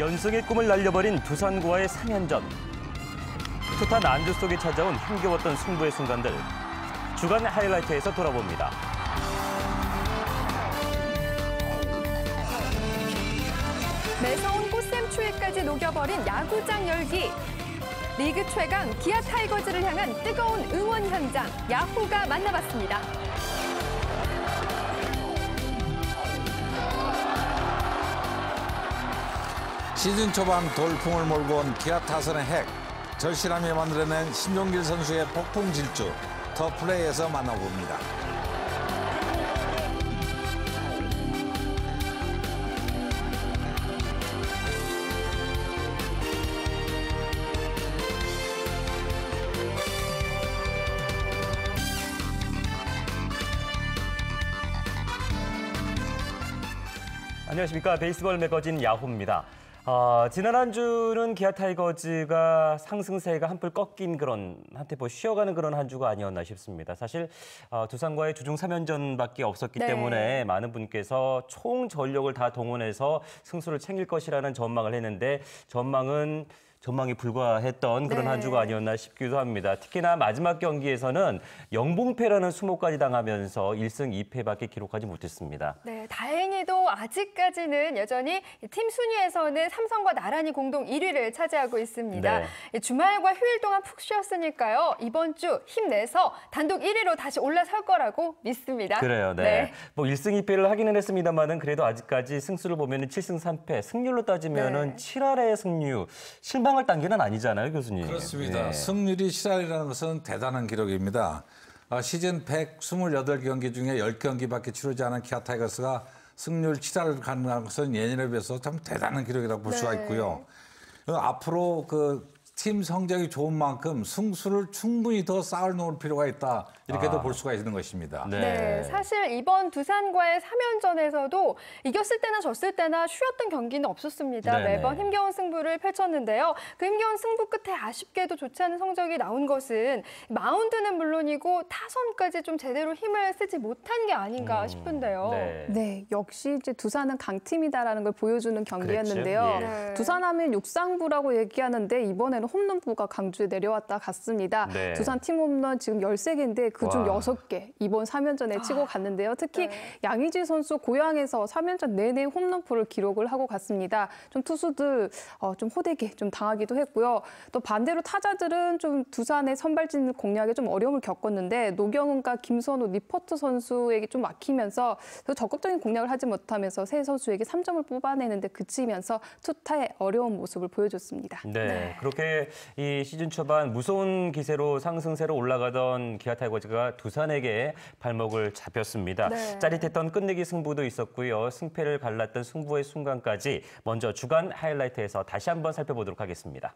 연승의 꿈을 날려버린 두산과의 3연전. 숱한 안주 속에 찾아온 힘겨웠던 승부의 순간들. 주간 하이라이트에서 돌아봅니다. 매서운 꽃샘 추위까지 녹여버린 야구장 열기. 리그 최강 기아 타이거즈를 향한 뜨거운 응원 현장, 야후가 만나봤습니다. 시즌 초반 돌풍을 몰고 온 기아 타선의 핵, 절실함이 만들어낸 신종길 선수의 폭풍 질주, 더 플레이에서 만나봅니다. 안녕하십니까. 베이스볼 매거진 야후입니다. 지난 한 주는 기아 타이거즈가 상승세가 한풀 꺾인 그런 한테포 쉬어가는 그런 한 주가 아니었나 싶습니다. 사실 두산과의 주중 3연전밖에 없었기 때문에 많은 분께서 총 전력을 다 동원해서 승수를 챙길 것이라는 전망을 했는데 전망이 불과했던 그런 한 주가 아니었나 싶기도 합니다. 특히나 마지막 경기에서는 영봉패라는 수모까지 당하면서 1승 2패밖에 기록하지 못했습니다. 네, 다행히도 아직까지는 여전히 팀 순위에서는 삼성과 나란히 공동 1위를 차지하고 있습니다. 네. 주말과 휴일 동안 푹 쉬었으니까요. 이번 주 힘내서 단독 1위로 다시 올라설 거라고 믿습니다. 그래요. 네. 뭐 1승 2패를 하기는 했습니다만은 그래도 아직까지 승수를 보면은 7승 3패, 승률로 따지면은 7할의 승률, 실망 을 단계는 아니잖아요, 교수님. 그렇습니다. 네. 승률이 7할이라는 것은 대단한 기록입니다. 시즌 128경기 중에 10경기밖에 치르지 않은 기아 타이거스가 승률 7할을 가능한 것은 예년에 비해서 참 대단한 기록이라고 볼 수가 있고요. 앞으로 팀 성적이 좋은 만큼 승수를 충분히 더 쌓아놓을 필요가 있다. 이렇게도 볼 수가 있는 것입니다. 네, 사실 이번 두산과의 3연전에서도 이겼을 때나 졌을 때나 쉬었던 경기는 없었습니다. 매번 힘겨운 승부를 펼쳤는데요. 그 힘겨운 승부 끝에 아쉽게도 좋지 않은 성적이 나온 것은 마운드는 물론이고 타선까지 좀 제대로 힘을 쓰지 못한 게 아닌가 싶은데요. 네, 역시 이제 두산은 강팀이다라는 걸 보여주는 경기였는데요. 두산하면 육상부라고 얘기하는데 이번에는 홈런부가 강주에 내려왔다 갔습니다. 두산 팀 홈런 지금 13개인데 그중 6개 이번 3연전에 치고 갔는데요. 특히 양의지 선수 고향에서 3연전 내내 홈런포를 기록을 하고 갔습니다. 좀 투수들 좀 호되게 좀 당하기도 했고요. 또 반대로 타자들은 좀 두산의 선발진 공략에 좀 어려움을 겪었는데 노경은과 김선우, 니퍼트 선수에게 좀 막히면서 적극적인 공략을 하지 못하면서 세 선수에게 3점을 뽑아내는데 그치면서 투타의 어려운 모습을 보여줬습니다. 네, 그렇게 이 시즌 초반 무서운 기세로 상승세로 올라가던 기아 타이거즈가 두산에게 발목을 잡혔습니다. 짜릿했던 끝내기 승부도 있었고요. 승패를 갈랐던 승부의 순간까지 먼저 주간 하이라이트에서 다시 한번 살펴보도록 하겠습니다.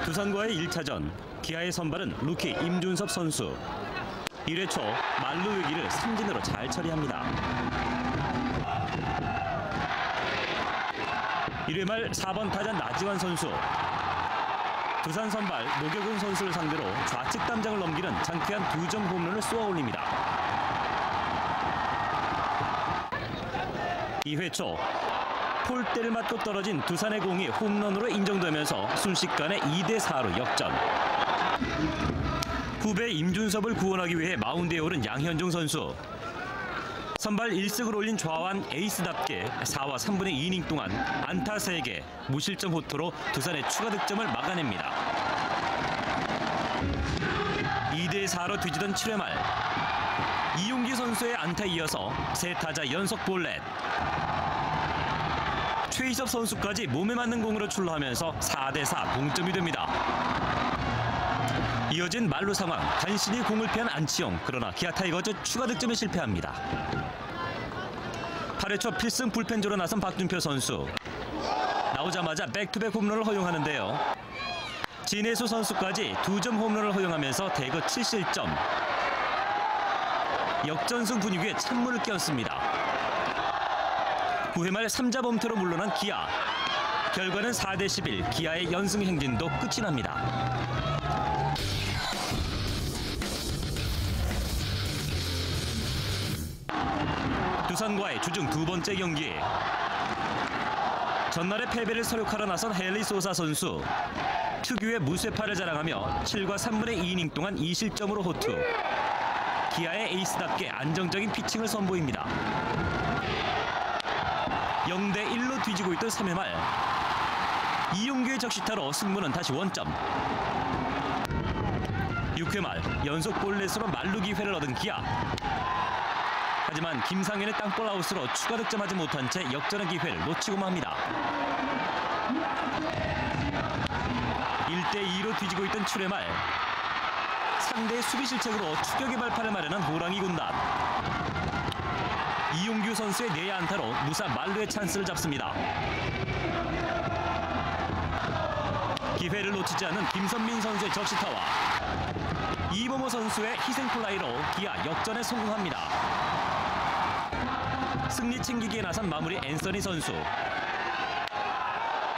두산과의 1차전, 기아의 선발은 루키 임준섭 선수. 1회 초 만루 위기를 삼진으로 잘 처리합니다. 1회 말 4번 타자 나지완 선수. 두산 선발 노경은 선수를 상대로 좌측 담장을 넘기는 장쾌한 2점 홈런을 쏘아 올립니다. 2회 초 폴대를 맞고 떨어진 두산의 공이 홈런으로 인정되면서 순식간에 2대4로 역전. 후배 임준섭을 구원하기 위해 마운드에 오른 양현종 선수. 선발 1승을 올린 좌완 에이스답게 4와 3분의 2이닝 동안 안타 3개, 무실점 호투로 두산의 추가 득점을 막아냅니다. 2대 4로 뒤지던 7회 말 이용기 선수의 안타에 이어서 3타자 연속 볼넷. 최희섭 선수까지 몸에 맞는 공으로 출루하면서 4대 4 동점이 됩니다. 이어진 만루 상황, 간신히 공을 피한 안치홍. 그러나 기아 타이거즈 추가 득점에 실패합니다. 8회 초 필승 불펜조로 나선 박준표 선수. 나오자마자 백투백 홈런을 허용하는데요. 진해수 선수까지 2점 홈런을 허용하면서 대거 7실점. 역전승 분위기에 찬물을 끼얹습니다. 9회 말 3자 범퇴로 물러난 기아. 결과는 4대 11, 기아의 연승 행진도 끝이 납니다. 두산과의 주중 2번째 경기. 전날의 패배를 서력하러 나선 헨리 소사 선수. 특유의 무쇠파를 자랑하며 7과 3분의 2이닝 동안 2실점으로 호투. 기아의 에이스답게 안정적인 피칭을 선보입니다. 0대 1로 뒤지고 있던 3회 말 이용규의 적시타로 승부는 다시 원점. 6회 말 연속 볼넷으로 만루 기회를 얻은 기아. 하지만 김상현의 땅볼 아웃으로 추가 득점하지 못한 채 역전의 기회를 놓치고 맙니다. 1대 2로 뒤지고 있던 7회 말 상대의 수비 실책으로 추격의 발판을 마련한 호랑이 군단. 이용규 선수의 내야 안타로 무사 만루의 찬스를 잡습니다. 기회를 놓치지 않는 김선민 선수의 적시타와 이범호 선수의 희생플라이로 기아 역전에 성공합니다. 승리 챙기기에 나선 마무리 앤서니 선수.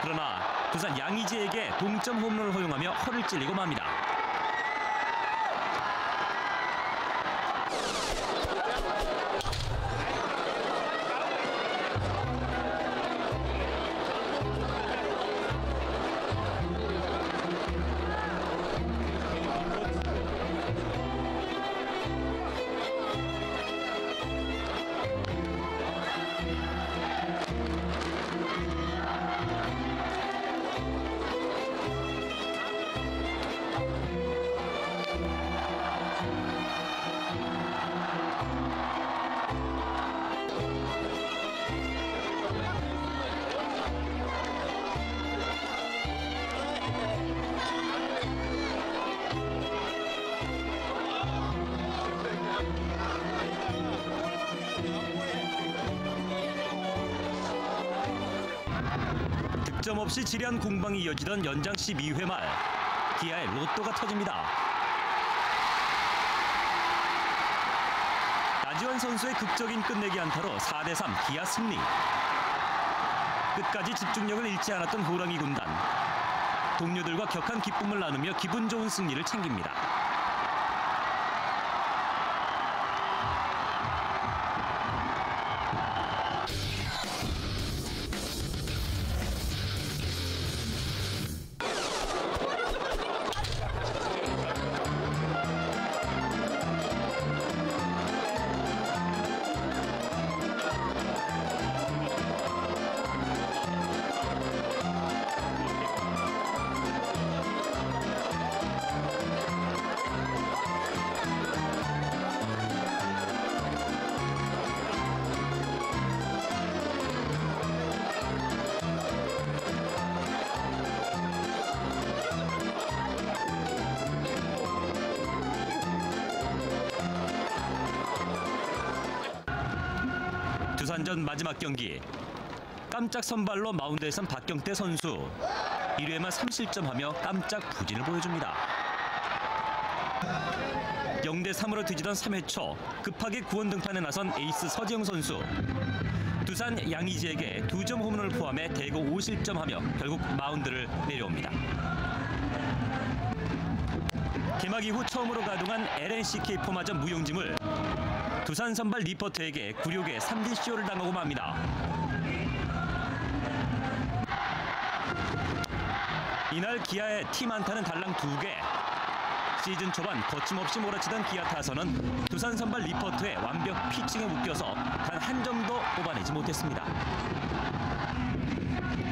그러나 두산 양의지에게 동점 홈런을 허용하며 허를 찔리고 맙니다. 득점 없이 지리한 공방이 이어지던 연장 12회 말 기아의 로또가 터집니다. 나지완 선수의 극적인 끝내기 안타로 4대 3 기아 승리. 끝까지 집중력을 잃지 않았던 호랑이 군단. 동료들과 격한 기쁨을 나누며 기분 좋은 승리를 챙깁니다. 두산전 마지막 경기. 깜짝 선발로 마운드에 선 박경태 선수. 1회만 3실점하며 깜짝 부진을 보여줍니다. 0대 3으로 뒤지던 3회 초 급하게 구원 등판에 나선 에이스 서지영 선수. 두산 양의지에게 2점 홈런을 포함해 대거 5실점하며 결국 마운드를 내려옵니다. 개막 이후 처음으로 가동한 LNCK 포마전 무용지물. 두산 선발 리포트에게 굴욕의 3진-CO를 당하고 맙니다. 이날 기아의 팀 안타는 달랑 2개. 시즌 초반 거침없이 몰아치던 기아 타선은 두산 선발 리포트의 완벽 피칭에 묶여서 단 한 점도 뽑아내지 못했습니다.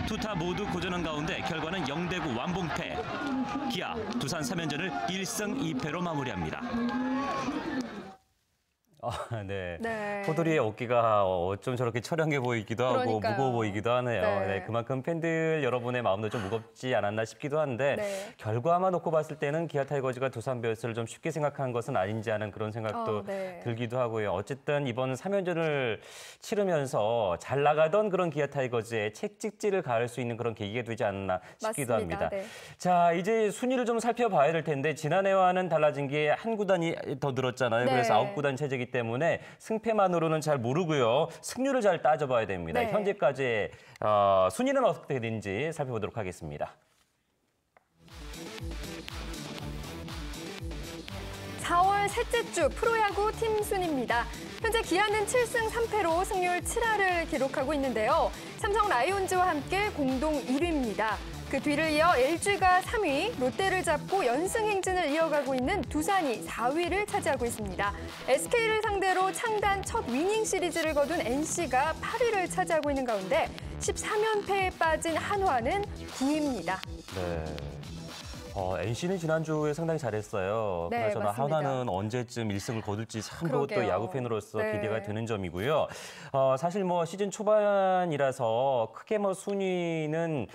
투타 모두 고전한 가운데 결과는 0대9 완봉패. 기아 두산 3연전을 1승 2패로 마무리합니다. 네. 네. 호돌이의 어깨가 어쩜 저렇게 처량해 보이기도 하고 그러니까요. 무거워 보이기도 하네요. 네. 네, 그만큼 팬들 여러분의 마음도 좀 무겁지 않았나 싶기도 한데 네. 결과만 놓고 봤을 때는 기아 타이거즈가 두산 베어스를 좀 쉽게 생각한 것은 아닌지 하는 그런 생각도 네. 들기도 하고요. 어쨌든 이번 3연전을 치르면서 잘 나가던 그런 기아 타이거즈의 책찍질을 가할 수 있는 그런 계기가 되지 않나 싶기도 맞습니다. 합니다. 네. 자, 이제 순위를 좀 살펴봐야 될 텐데 지난해와는 달라진 게 한 구단이 더 늘었잖아요. 네. 그래서 9구단 체제이기 때문에 승패만으로는 잘 모르고요. 승률을 잘 따져봐야 됩니다. 네. 현재까지의 순위는 어떻게 되는지 살펴보도록 하겠습니다. 4월 셋째 주 프로야구 팀 순입니다. 현재 기아는 7승 3패로 승률 7할을 기록하고 있는데요. 삼성 라이온즈와 함께 공동 1위입니다. 그 뒤를 이어 LG가 3위, 롯데를 잡고 연승 행진을 이어가고 있는 두산이 4위를 차지하고 있습니다. SK를 상대로 창단 첫 위닝 시리즈를 거둔 NC가 8위를 차지하고 있는 가운데 13연패에 빠진 한화는 9위입니다. 네. NC는 지난주에 상당히 잘했어요. 네, 그나저나 맞습니다. 한화는 언제쯤 1승을 거둘지 참 그것도 그러게요. 야구 팬으로서 네. 기대가 되는 점이고요. 사실 뭐 시즌 초반이라서 크게 뭐 순위는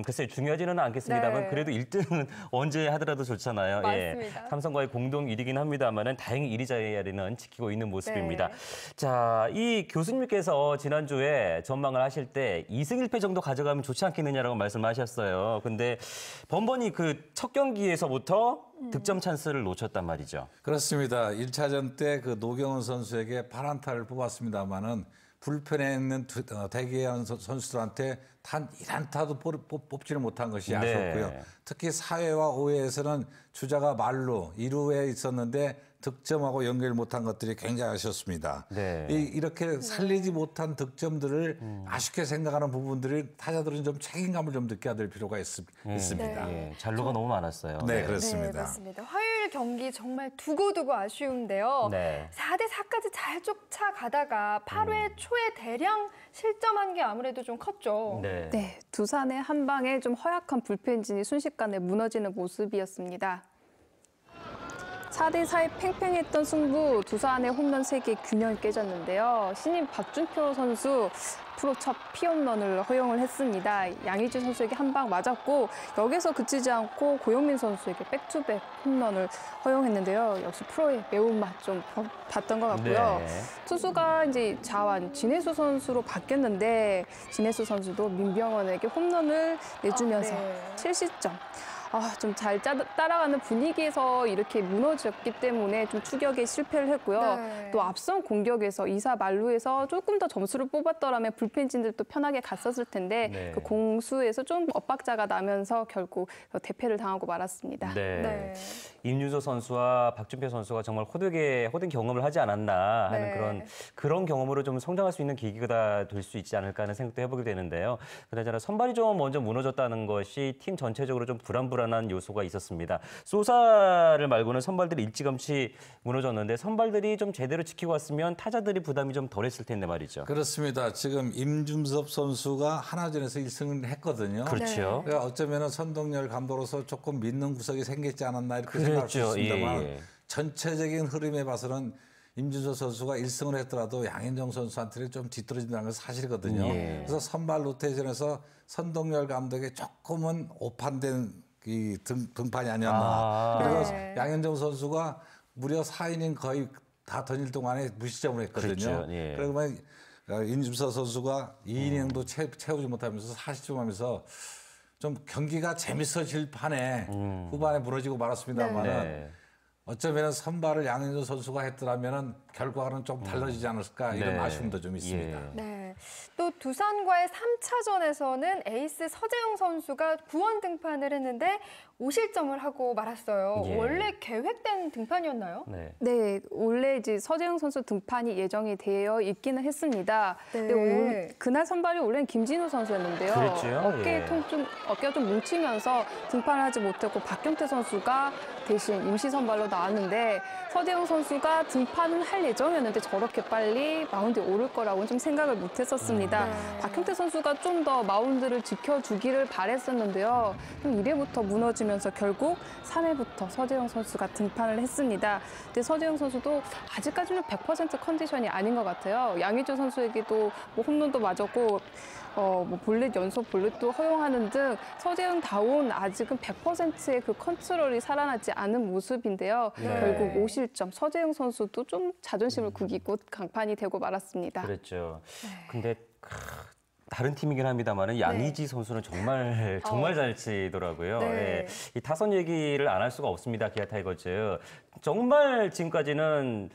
글쎄 중요하지는 않겠습니다만 네. 그래도 1등은 언제 하더라도 좋잖아요. 맞습니다. 삼성과의 공동 1위긴 합니다만은 다행히 1위 자리는 지키고 있는 모습입니다. 네. 자, 이 교수님께서 지난주에 전망을 하실 때 2승 1패 정도 가져가면 좋지 않겠느냐라고 말씀하셨어요. 근데 번번이 그 첫 경기에서부터 득점 찬스를 놓쳤단 말이죠. 그렇습니다. 1차전 때 그 노경은 선수에게 파란타를 뽑았습니다만은 불펜에 있는 대기하는 선수들한테 단 1안타도 뽑지를 못한 것이 아쉬웠고요. 네. 특히 4회와 5회에서는 주자가 말로 1루에 있었는데 득점하고 연결 못한 것들이 굉장히 아쉬웠습니다. 네. 이렇게 살리지 못한 득점들을 아쉽게 생각하는 부분들이 타자들은 좀 책임감을 좀 느껴야 될 필요가 있습니다. 예, 잔루가 너무 많았어요. 네, 네, 그렇습니다. 맞습니다. 화요일 경기 정말 두고두고 아쉬운데요. 네. 4대4까지 잘 쫓아가다가 8회 초에 대량 실점한 게 아무래도 좀 컸죠. 네. 네, 두산의 한 방에 좀 허약한 불펜진이 순식간에 무너지는 모습이었습니다. 4대4의 팽팽했던 승부, 두산의 홈런 3개 균형이 깨졌는데요. 신인 박준표 선수 프로 첫 피홈런을 허용을 했습니다. 양의지 선수에게 한 방 맞았고 여기서 그치지 않고 고영민 선수에게 백투백 홈런을 허용했는데요. 역시 프로의 매운맛 좀 봤던 것 같고요. 네. 투수가 이제 자완 진해수 선수로 바뀌었는데 진해수 선수도 민병헌에게 홈런을 내주면서 네. 7실점. 좀 잘 따라가는 분위기에서 이렇게 무너졌기 때문에 좀 추격에 실패를 했고요. 네. 또 앞선 공격에서 2사 만루에서 조금 더 점수를 뽑았더라면 불펜진들도 편하게 갔었을 텐데 네. 그 공수에서 좀 엇박자가 나면서 결국 대패를 당하고 말았습니다. 네. 네. 임유소 선수와 박준표 선수가 정말 호된 경험을 하지 않았나 하는 네. 그런 경험으로 좀 성장할 수 있는 계기가 될 수 있지 않을까 하는 생각도 해보게 되는데요. 그나저나 선발이 좀 먼저 무너졌다는 것이 팀 전체적으로 좀 불안한 요소가 있었습니다. 소사를 말고는 선발들이 일찌감치 무너졌는데 선발들이 좀 제대로 지키고 왔으면 타자들이 부담이 좀 덜했을 텐데 말이죠. 그렇습니다. 지금 임준섭 선수가 하나전에서 1승을 했거든요. 그렇죠. 그러니까 어쩌면 선동열 감독으로서 조금 믿는 구석이 생겼지 않았나 이렇게 생각할 수 그렇죠. 있습니다만 예. 전체적인 흐름에 봐서는 임준섭 선수가 1승을 했더라도 양현종 선수한테는 좀 뒤떨어진다는 건 사실이거든요. 예. 그래서 선발 로테이션에서 선동열 감독의 조금은 오판된 이 등판이 아니었나. 그리고 네. 양현종 선수가 무려 4이닝 거의 다 던질 동안에 무실점을 했거든요. 그렇죠. 예. 그러면 임준섭 선수가 2이닝도 채우지 못하면서 40점 좀 경기가 재밌어질 판에 후반에 무너지고 말았습니다만은 네. 어쩌면 선발을 양현종 선수가 했더라면 결과는 좀 달라지지 않았을까 이런 네. 아쉬움도 좀 있습니다. 예. 네. 또 두산과의 3차전에서는 에이스 서재영 선수가 구원 등판을 했는데 5실점을 하고 말았어요. 예. 원래 계획된 등판이었나요? 네. 네, 원래 이제 서재영 선수 등판이 예정이 되어 있기는 했습니다. 네. 근데 그날 선발이 원래는 김진우 선수였는데요. 그랬죠? 어깨가 좀 뭉치면서 등판을 하지 못했고 박경태 선수가 대신 임시 선발로 나왔는데 서재영 선수가 등판은 할 예정이었는데 저렇게 빨리 마운드에 오를 거라고는 좀 생각을 못했었습니다. 박형태 선수가 좀 더 마운드를 지켜주기를 바랬었는데요. 1회부터 무너지면서 결국 3회부터 서재영 선수가 등판을 했습니다. 근데 서재영 선수도 아직까지는 100% 컨디션이 아닌 것 같아요. 양의조 선수에게도 뭐 홈런도 맞았고 뭐 볼넷 연속 볼넷도 허용하는 등 서재영다운 아직은 100%의 그 컨트롤이 살아나지 않은 모습인데요. 결국 5실점 서재영 선수도 좀 자존심을 구기고 강판이 되고 말았습니다. 그랬죠. 근데 다른 팀이긴 합니다만은 양의지 선수는 정말 잘 치더라고요. 네. 이 타선 얘기를 안 할 수가 없습니다. 기아 타이거즈 정말 지금까지는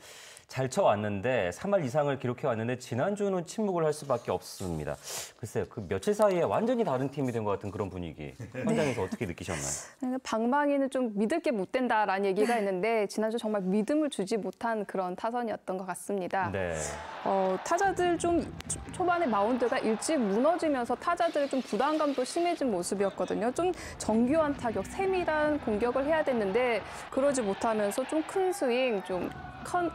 잘 쳐왔는데 3할 이상을 기록해왔는데 지난주는 침묵을 할 수밖에 없습니다. 글쎄요, 그 며칠 사이에 완전히 다른 팀이 된 것 같은 그런 분위기. 현장에서 어떻게 느끼셨나요? 방망이는 좀 믿을 게 못 된다라는 얘기가 있는데 지난주 정말 믿음을 주지 못한 그런 타선이었던 것 같습니다. 네. 타자들 좀 초반에 마운드가 일찍 무너지면서 타자들이 좀 부담감도 심해진 모습이었거든요. 좀 정교한 타격, 세밀한 공격을 해야 됐는데 그러지 못하면서 좀 큰 스윙, 좀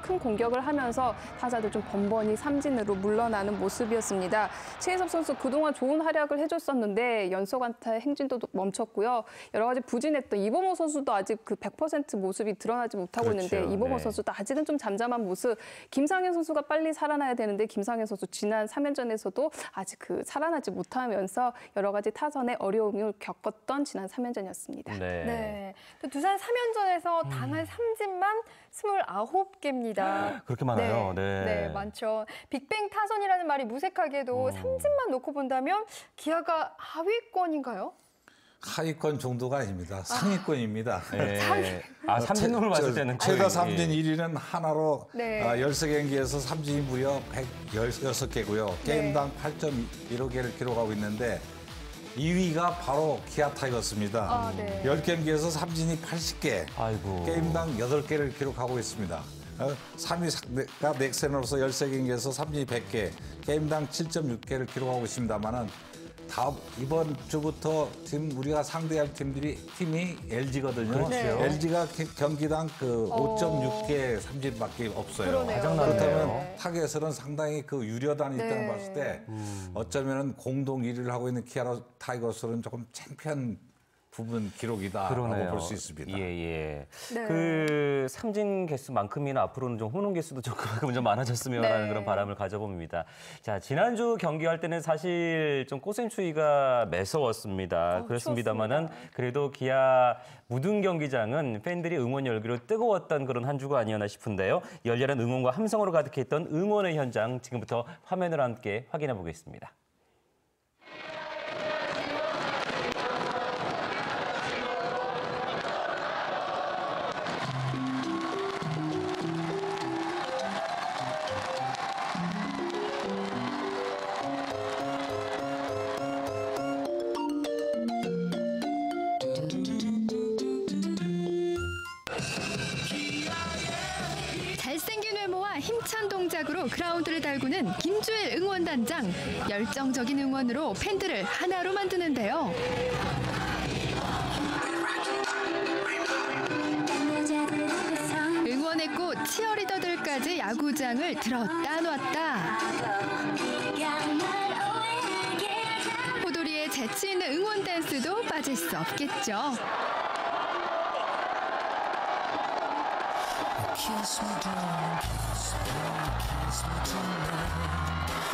큰 공격을 하면서 타자들 좀 번번이 삼진으로 물러나는 모습이었습니다. 최혜섭 선수 그동안 좋은 활약을 해줬었는데 연속 안타의 행진도 멈췄고요. 여러 가지 부진했던 이범호 선수도 아직 그 100% 모습이 드러나지 못하고 있는데 이범호 선수도 아직은 좀 잠잠한 모습. 김상현 선수가 빨리 살아나야 되는데 김상현 선수 지난 3연전에서도 아직 그 살아나지 못하면서 여러 가지 타선에 어려움을 겪었던 지난 3연전이었습니다. 네. 또 두산 3연전에서 당한 삼진만 29개입니다. 그렇게 많아요. 네, 많죠. 빅뱅 타선이라는 말이 무색하게도 삼진만 놓고 본다면 기아가 하위권인가요? 하위권 정도가 아닙니다. 상위권입니다. 삼진으로 봤을 때는 최다 삼진 1위는 하나로 13경기에서 삼진이 무려 116개고요. 게임당 8.15개를 기록하고 있는데 2위가 바로 기아 타이거스입니다. 10경기에서 삼진이 80개, 게임당 8개를 기록하고 있습니다. 3위가 넥센으로서 13경기에서 삼진이 100개, 게임당 7.6개를 기록하고 있습니다만은 이번 주부터 지금 우리가 상대할 팀이 LG거든요. 그렇죠. LG가 경기당 그 5.6개 삼진밖에 없어요. 그렇다면 타겟에서는 상당히 그 유리하다는 입장을 봤을 때 어쩌면은 공동 1위를 하고 있는 기아 타이거스는 조금 창피한 부분 기록이다라고 볼 수 있습니다. 그 삼진 개수만큼이나 앞으로는 좀 호농 개수도 좀 그만큼 좀 많아졌으면 하는 그런 바람을 가져봅니다. 자, 지난주 경기할 때는 사실 좀 꽃샘추위가 매서웠습니다. 그렇습니다만은 그래도 기아 무등 경기장은 팬들이 응원 열기로 뜨거웠던 그런 한 주가 아니었나 싶은데요. 열렬한 응원과 함성으로 가득했던 응원의 현장 지금부터 화면으로 함께 확인해 보겠습니다. 잘생긴 외모와 힘찬 동작으로 그라운드를 달구는 김주일 응원단장. 열정적인 응원으로 팬들을 하나로 만드는데요. 응원의 꽃 치어리더들까지 야구장을 들었다 놨다. 호돌이의 재치 있는 응원 댄스도 빠질 수 없겠죠.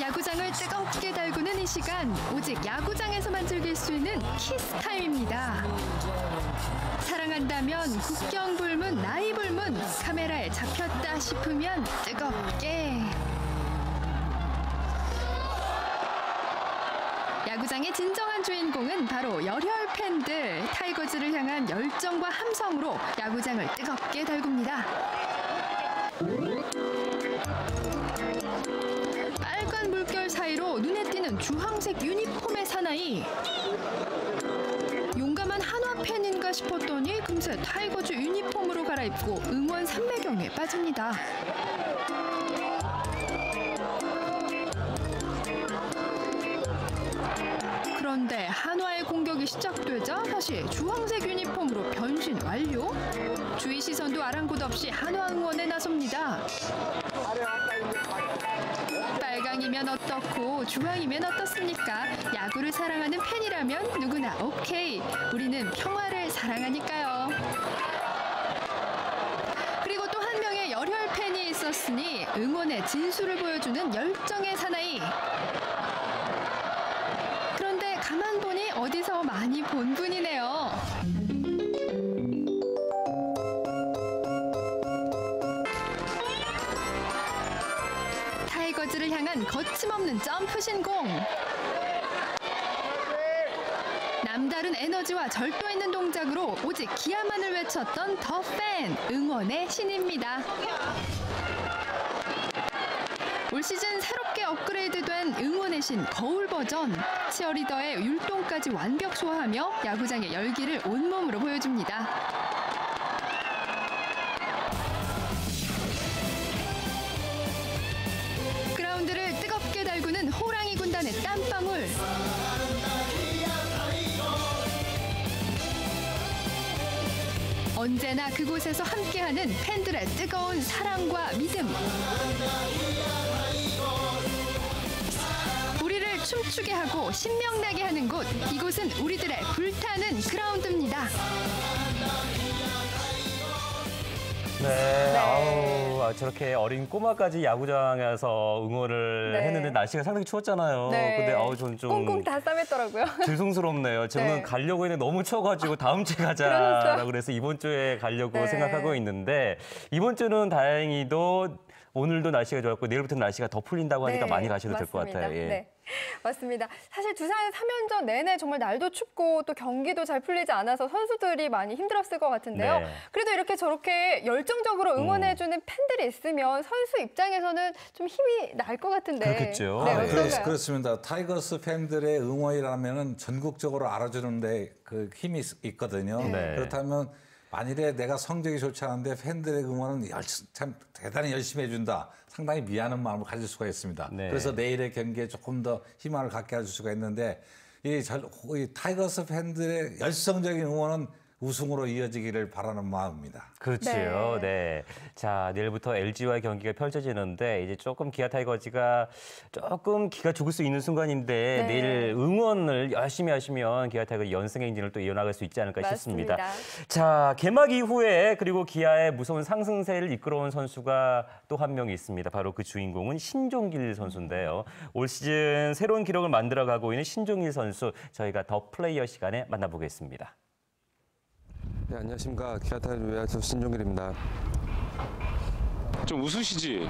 야구장을 뜨겁게 달구는 이 시간, 오직 야구장에서만 즐길 수 있는 키스 타임입니다. 사랑한다면 국경 불문, 나이 불문, 카메라에 잡혔다 싶으면 뜨겁게. 야구장의 진정한 주인공은 바로 열혈 팬들. 타이거즈를 향한 열정과 함성으로 야구장을 뜨겁게 달굽니다. 빨간 물결 사이로 눈에 띄는 주황색 유니폼의 사나이. 용감한 한화 팬인가 싶었더니 금세 타이거즈 유니폼으로 갈아입고 응원 삼매경에 빠집니다. 그런데 한화의 공격이 시작되자 다시 주황색 유니폼으로 변신 완료. 주위 시선도 아랑곳 없이 한화 응원에 나섭니다. 빨강이면 어떻고 주황이면 어떻습니까? 야구를 사랑하는 팬이라면 누구나 오케이. 우리는 평화를 사랑하니까요. 그리고 또 한 명의 열혈 팬이 있었으니 응원의 진수를 보여주는 열정의 사나이. 그런데 가만 보니 어디서 많이 본 분이네요. 타이거즈를 향한 거침없는 점프 신공. 남다른 에너지와 절도 있는 동작으로 오직 기아만을 외쳤던 더 팬, 응원의 신입니다. 올 시즌 새롭게 업그레이드된 응원의 신 거울 버전, 치어리더의 율동까지 완벽 소화하며 야구장의 열기를 온몸으로 보여줍니다. 그라운드를 뜨겁게 달구는 호랑이 군단의 땀방울. 언제나 그곳에서 함께하는 팬들의 뜨거운 사랑과 믿음. 우리를 춤추게 하고 신명나게 하는 곳, 이곳은 우리들의 불타는 그라운드입니다. 네, 아우, 저렇게 어린 꼬마까지 야구장에서 응원을 네. 했는데 날씨가 상당히 추웠잖아요. 네. 근데 저는 좀 꽁꽁 다 싸맸더라고요. 죄송스럽네요. 저는 네. 가려고 했는데 너무 추워가지고 다음 주에 가자라고 그래서 이번 주에 가려고 네. 생각하고 있는데 이번 주는 다행히도 오늘도 날씨가 좋았고 내일부터는 날씨가 더 풀린다고 하니까 많이 가셔도 될 것 맞습니다. 같아요. 예. 네, 맞습니다. 사실 두산 3연전 내내 정말 날도 춥고 또 경기도 잘 풀리지 않아서 선수들이 많이 힘들었을 것 같은데요. 네. 그래도 이렇게 저렇게 열정적으로 응원해주는 팬들이 있으면 선수 입장에서는 좀 힘이 날 것 같은데. 그렇겠죠. 네, 아, 어떤가요? 그렇습니다. 타이거스 팬들의 응원이라면은 전국적으로 알아주는데 그 힘이 있거든요. 네. 그렇다면 만일에 내가 성적이 좋지 않은데 팬들의 응원은 참 대단히 열심히 해준다. 상당히 미안한 마음을 가질 수가 있습니다. 네. 그래서 내일의 경기에 조금 더 희망을 갖게 해줄 수가 있는데 이 타이거스 팬들의 열성적인 응원은 우승으로 이어지기를 바라는 마음입니다. 그렇지요. 네. 자, 내일부터 LG와의 경기가 펼쳐지는데 이제 조금 기아 타이거즈가 조금 기가 죽을 수 있는 순간인데 네. 내일 응원을 열심히 하시면 기아 타이거즈 연승 행진을 또 이어나갈 수 있지 않을까 맞습니다. 싶습니다. 자, 개막 이후에 그리고 기아의 무서운 상승세를 이끌어온 선수가 또 한 명이 있습니다. 바로 그 주인공은 신종길 선수인데요. 올 시즌 새로운 기록을 만들어가고 있는 신종길 선수 저희가 더 플레이어 시간에 만나보겠습니다. 네, 안녕하십니까. 기아 타이거즈 외야수 신종길입니다. 좀 웃으시지?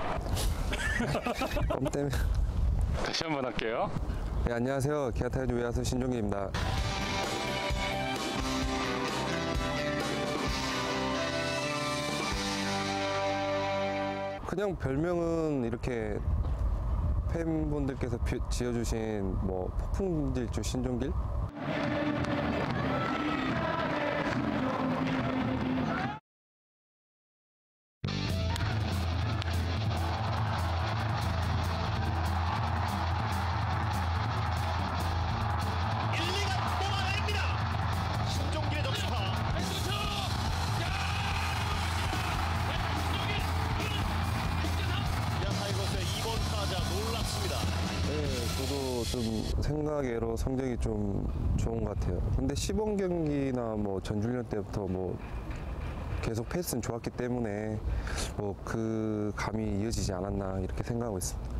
껌 때문에. 다시 한번 할게요. 네, 안녕하세요. 기아 타이거즈 외야수 신종길입니다. 그냥 별명은 이렇게 팬분들께서 지어주신 뭐 폭풍질주 신종길? 저도 좀 생각외로 성적이 좀 좋은 것 같아요. 근데 시범 경기나 뭐 전주년 때부터 뭐 계속 페이스는 좋았기 때문에 뭐 그 감이 이어지지 않았나 이렇게 생각하고 있습니다.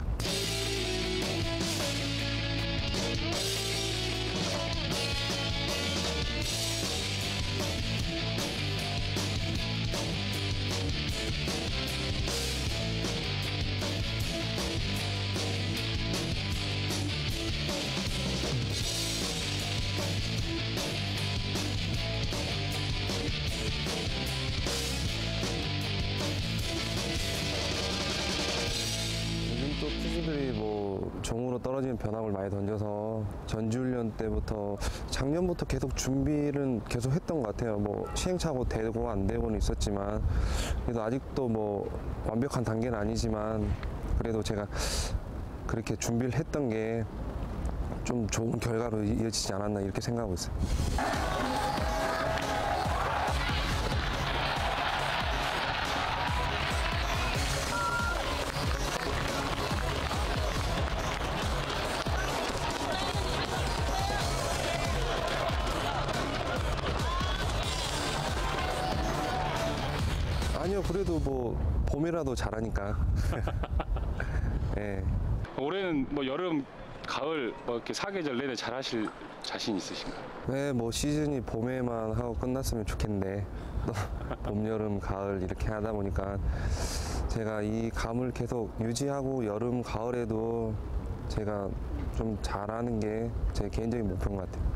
또 투수들이 뭐 종으로 떨어지는 변화를 많이 던져서 전지훈련 때부터 작년부터 계속 준비를 계속 했던 것 같아요. 뭐 시행착오 되고 안 되고는 있었지만 그래도 아직도 뭐 완벽한 단계는 아니지만 그래도 제가 그렇게 준비를 했던 게 좀 좋은 결과로 이어지지 않았나 이렇게 생각하고 있어요. 아니요, 그래도 뭐 봄이라도 잘하니까. 네. 올해는 뭐 여름, 가을 뭐 이렇게 사계절 내내 잘하실 자신 있으신가요? 네, 뭐 시즌이 봄에만 하고 끝났으면 좋겠는데 또 봄, 여름, 가을 이렇게 하다 보니까 제가 이 감을 계속 유지하고 여름, 가을에도 제가 좀 잘하는 게 제 개인적인 목표인 것 같아요.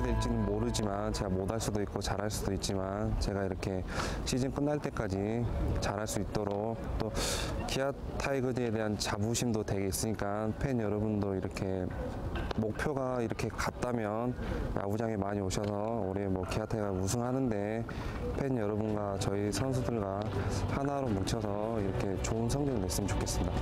될지는 모르지만 제가 못할 수도 있고 잘할 수도 있지만 제가 이렇게 시즌 끝날 때까지 잘할 수 있도록 또 기아 타이거즈에 대한 자부심도 되게 있으니까 팬 여러분도 이렇게 목표가 이렇게 같다면 야구장에 많이 오셔서 올해 뭐 기아 타이거가 우승하는데 팬 여러분과 저희 선수들과 하나로 뭉쳐서 이렇게 좋은 성적을 냈으면 좋겠습니다.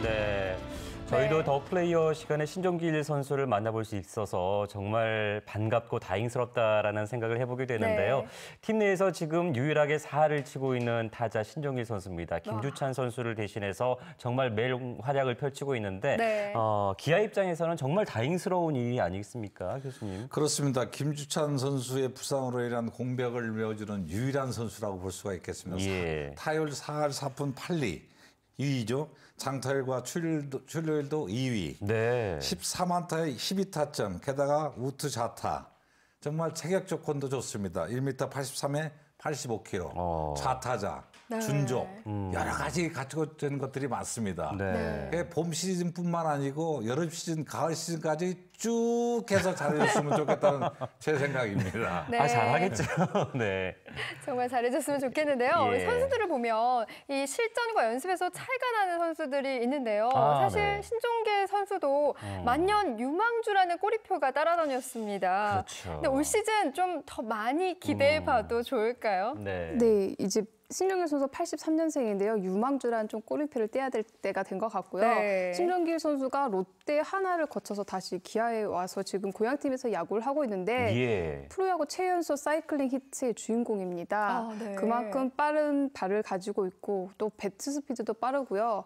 네, 저희도 더 플레이어 시간에 신종길 선수를 만나볼 수 있어서 정말 반갑고 다행스럽다라는 생각을 해보게 되는데요. 네. 팀 내에서 지금 유일하게 4할을 치고 있는 타자 신종길 선수입니다. 김주찬 선수를 대신해서 정말 매일 활약을 펼치고 있는데 네. 기아 입장에서는 정말 다행스러운 일이 아니겠습니까, 교수님? 그렇습니다. 김주찬 선수의 부상으로 인한 공백을 메워주는 유일한 선수라고 볼 수가 있겠습니다. 예. 타율 4할 4푼 8리 2위죠. 장타율과 출루율도 2위. 네. 14만타에 12타점. 게다가 우투 좌타. 정말 체격 조건도 좋습니다. 1m 83에 85kg. 좌타자. 네. 준족. 여러 가지 가지고 있는 것들이 많습니다. 네. 봄 시즌뿐만 아니고 여름 시즌, 가을 시즌까지 쭉 해서 잘해줬으면 좋겠다는 제 생각입니다. 네. 아, 잘하겠죠. 네. 정말 잘해줬으면 좋겠는데요. 예. 선수들을 보면 이 실전과 연습에서 차이가 나는 선수들이 있는데요. 사실 네. 신종길 선수도 만년 유망주라는 꼬리표가 따라다녔습니다. 그렇죠. 근데 올 시즌 좀 더 많이 기대해봐도 좋을까요? 네. 네, 이제 신종길 선수 83년생인데요. 유망주라는 좀 꼬리표를 떼야 될 때가 된 것 같고요. 네. 신종길 선수가 롯데 하나를 거쳐서 다시 기아에 와서 지금 고향팀에서 야구를 하고 있는데 예. 프로야구 최연소 사이클링 히트의 주인공입니다. 아, 네. 그만큼 빠른 발을 가지고 있고 또 배트 스피드도 빠르고요.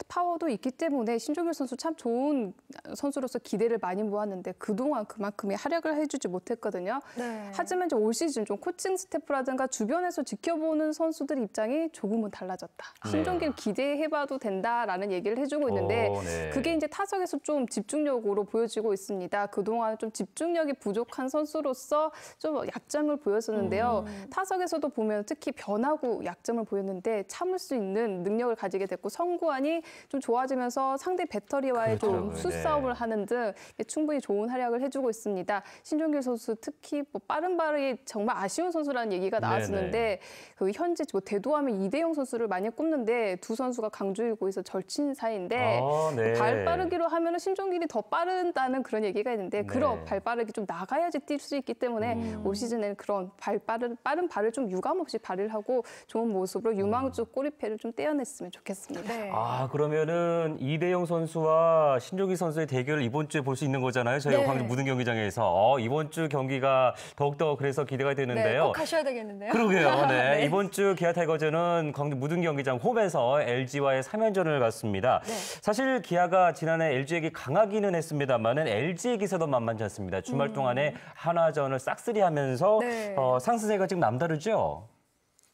파워도 있기 때문에 신종길 선수 참 좋은 선수로서 기대를 많이 모았는데 그동안 그만큼의 활약을 해주지 못했거든요. 네. 하지만 이제 올 시즌 좀 코칭 스태프라든가 주변에서 지켜보는 선수들 입장이 조금은 달라졌다. 신종길 기대해봐도 된다라는 얘기를 해주고 있는데 네. 그게 이제 타석에서 좀 집중력으로 보여지고 있습니다. 그동안 좀 집중력이 부족한 선수로서 좀 약점을 보였었는데요. 타석에서도 보면 특히 변화구 약점을 보였는데 참을 수 있는 능력을 가지게 됐고 선구안이 좀 좋아지면서 상대 배터리와의 그렇죠. 좀 수싸움을 하는 등 충분히 좋은 활약을 해주고 있습니다. 신종길 선수 특히 뭐 빠른 발이 정말 아쉬운 선수라는 얘기가 나왔었는데 그 현재 뭐 대도하면 이대영 선수를 많이 꼽는데 두 선수가 강주 1고에서 절친 사이인데 네. 발 빠르기로 하면 신종길이 더 빠른다는 그런 얘기가 있는데 그런 네. 발 빠르기 좀 나가야지 뛸 수 있기 때문에 올 시즌에는 그런 빠른 발을 좀 유감 없이 발휘를 하고 좋은 모습으로 유망주 꼬리패를 좀 떼어냈으면 좋겠습니다. 네. 아, 그러면은 이대영 선수와 신종희 선수의 대결을 이번 주에 볼 수 있는 거잖아요. 저희가 네. 광주 무등 경기장에서. 이번 주 경기가 더욱더 그래서 기대가 되는데요. 네, 꼭 가셔야 되겠는데요. 그러게요. 네. 네. 이번 주 기아 타이거즈는 광주 무등 경기장 홈에서 LG와의 3연전을 갖습니다. 네. 사실 기아가 지난해 LG에게 강하기는 했습니다만은 LG의 기세도 만만치 않습니다. 주말 동안에 한화전을 싹쓸이하면서 네. 상승세가 지금 남다르죠.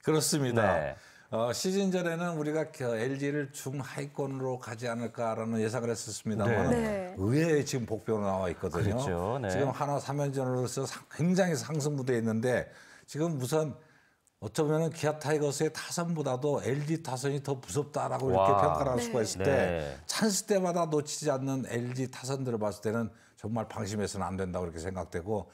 그렇습니다. 네. 시즌 전에는 우리가 LG를 중하위권으로 가지 않을까라는 예상을 했었습니다만 네. 의외의 지금 복병으로 나와 있거든요. 그렇죠. 네. 지금 한화 3연전으로서 굉장히 상승 무대에 있는데 지금 우선 어쩌면 기아 타이거스의 타선보다도 LG 타선이 더 무섭다라고 이렇게 평가를 할 수가 있을 때 네. 찬스 때마다 놓치지 않는 LG 타선들을 봤을 때는 정말 방심해서는 안 된다고 이렇게 생각되고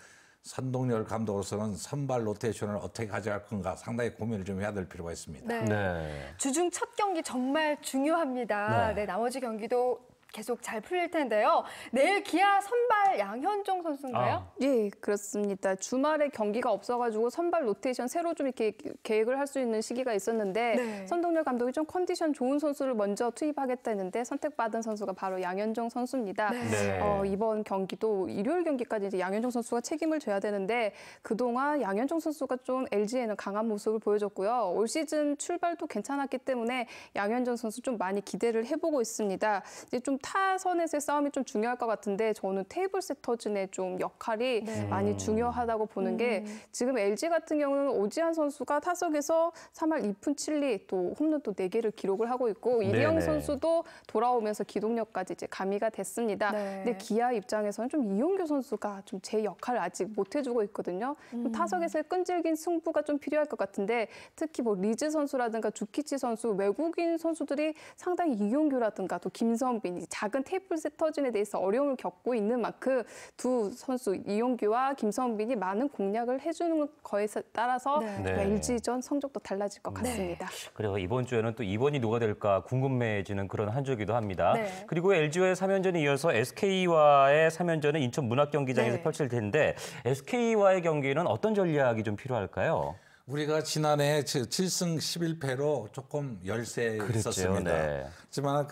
선동열 감독으로서는 선발 로테이션을 어떻게 가져갈 건가 상당히 고민을 좀 해야 될 필요가 있습니다. 네. 네. 주중 첫 경기 정말 중요합니다. 네. 네, 나머지 경기도 계속 잘 풀릴 텐데요. 내일 기아 선발 양현종 선수인가요? 예, 그렇습니다. 주말에 경기가 없어가지고 선발 로테이션 새로 좀 이렇게 계획을 할 수 있는 시기가 있었는데 네. 선동열 감독이 좀 컨디션 좋은 선수를 먼저 투입하겠다 했는데 선택받은 선수가 바로 양현종 선수입니다. 네. 이번 경기도 일요일 경기까지 이제 양현종 선수가 책임을 져야 되는데 그동안 양현종 선수가 좀 LG에는 강한 모습을 보여줬고요. 올 시즌 출발도 괜찮았기 때문에 양현종 선수 좀 많이 기대를 해보고 있습니다. 이제 좀 타선에서의 싸움이 좀 중요할 것 같은데 저는 테이블 세터진의 좀 역할이 많이 중요하다고 보는 게 지금 LG 같은 경우는 오지환 선수가 타석에서 3할 2푼 7리 또 홈런도 4개를 기록을 하고 있고 이대영 선수도 돌아오면서 기동력까지 이제 가미가 됐습니다. 네. 근데 기아 입장에서는 좀 이용규 선수가 좀 제 역할을 아직 못 해주고 있거든요. 좀 타석에서의 끈질긴 승부가 좀 필요할 것 같은데 특히 뭐 리즈 선수라든가 주키치 선수 외국인 선수들이 상당히 이용규라든가 또 김선빈 작은 테이블 세터진에 대해서 어려움을 겪고 있는 만큼 두 선수 이용규와 김선빈이 많은 공략을 해주는 거에 따라서 LG전 성적도 달라질 것 같습니다. 그리고 이번 주에는 또 2번이 누가 될까 궁금해지는 그런 한 주이기도 합니다. 네. 그리고 LG와의 3연전에 이어서 SK와의 3연전은 인천 문학경기장에서 펼칠 텐데 SK와의 경기는 어떤 전략이 좀 필요할까요? 우리가 지난해 7승 11패로 조금 열세 있었습니다. 네. 하지만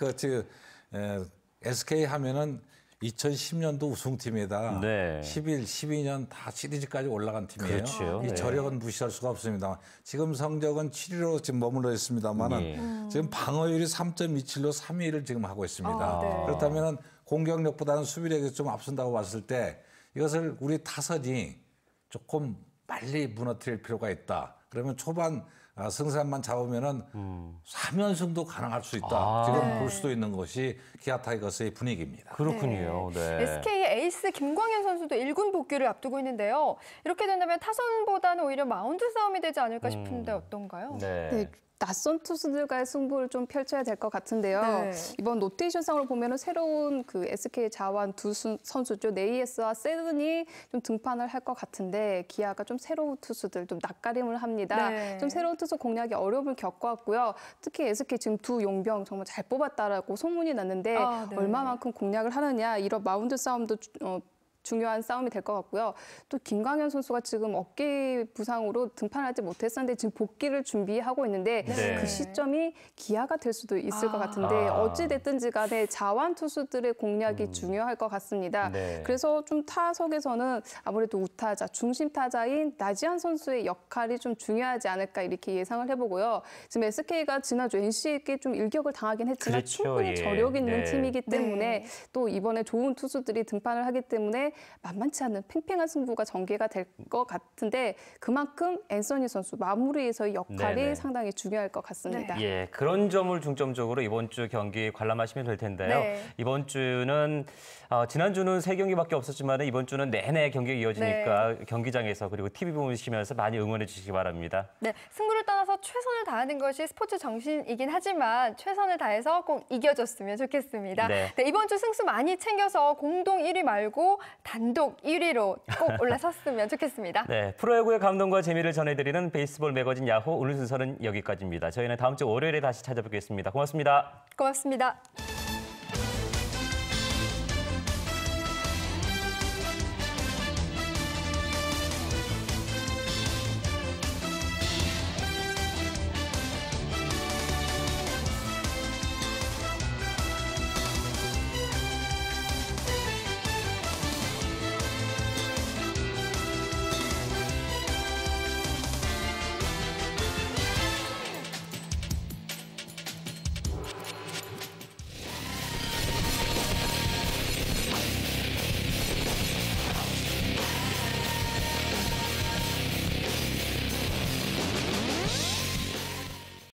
SK 하면은 2010년도 우승팀이다. 네. 11, 12년 다 시리즈까지 올라간 팀이에요. 그렇죠. 이 네. 저력은 무시할 수가 없습니다. 지금 성적은 7위로 지금 머물러 있습니다만은 지금 방어율이 3.27로 3위를 지금 하고 있습니다. 네. 그렇다면은 공격력보다는 수비력이 좀 앞선다고 봤을 때 이것을 우리 타선이 조금 빨리 무너뜨릴 필요가 있다. 그러면 초반 승산만 잡으면은 3연승도 가능할 수 있다. 지금 볼 수도 있는 것이 기아 타이거스의 분위기입니다. 그렇군요. 네. SK의 에이스 김광현 선수도 1군 복귀를 앞두고 있는데요. 이렇게 된다면 타선보다는 오히려 마운드 싸움이 되지 않을까 싶은데 어떤가요? 네. 낯선 투수들과의 승부를 좀 펼쳐야 될 것 같은데요. 네. 이번 로테이션상으로 보면은 새로운 그 SK 자완 두 선수죠. 네이에스와 세든이 좀 등판을 할 것 같은데 기아가 좀 새로운 투수들 좀 낯가림을 합니다. 네. 좀 새로운 투수 공략에 어려움을 겪어왔고요. 특히 SK 지금 두 용병 정말 잘 뽑았다라고 소문이 났는데 네. 얼마만큼 공략을 하느냐 이런 마운드 싸움도 중요한 싸움이 될 것 같고요. 또 김광현 선수가 지금 어깨 부상으로 등판하지 못했었는데 지금 복귀를 준비하고 있는데 그 시점이 기아가 될 수도 있을 것 같은데 어찌 됐든지 간에 자완 투수들의 공략이 중요할 것 같습니다. 네. 그래서 좀 타석에서는 아무래도 우타자, 중심 타자인 나지한 선수의 역할이 좀 중요하지 않을까 이렇게 예상을 해보고요. 지금 SK가 지난주 NC에게 좀 일격을 당하긴 했지만 그렇죠. 충분히 저력 있는 네. 팀이기 때문에 또 이번에 좋은 투수들이 등판을 하기 때문에 만만치 않은 팽팽한 승부가 전개가 될 것 같은데 그만큼 앤서니 선수 마무리에서의 역할이 네네. 상당히 중요할 것 같습니다. 예, 그런 점을 중점적으로 이번 주 경기 관람하시면 될 텐데요. 네. 이번 주는 지난주는 3경기밖에 없었지만 이번 주는 내내 경기가 이어지니까 경기장에서 그리고 TV 보시면서 많이 응원해 주시기 바랍니다. 네, 승부를 떠나서 최선을 다하는 것이 스포츠 정신이긴 하지만 최선을 다해서 꼭 이겨줬으면 좋겠습니다. 네. 네, 이번 주 승수 많이 챙겨서 공동 1위 말고 단독 1위로 꼭 올라섰으면 좋겠습니다. 네, 프로야구의 감동과 재미를 전해드리는 베이스볼 매거진 야호 오늘 순서는 여기까지입니다. 저희는 다음 주 월요일에 다시 찾아뵙겠습니다. 고맙습니다. 고맙습니다.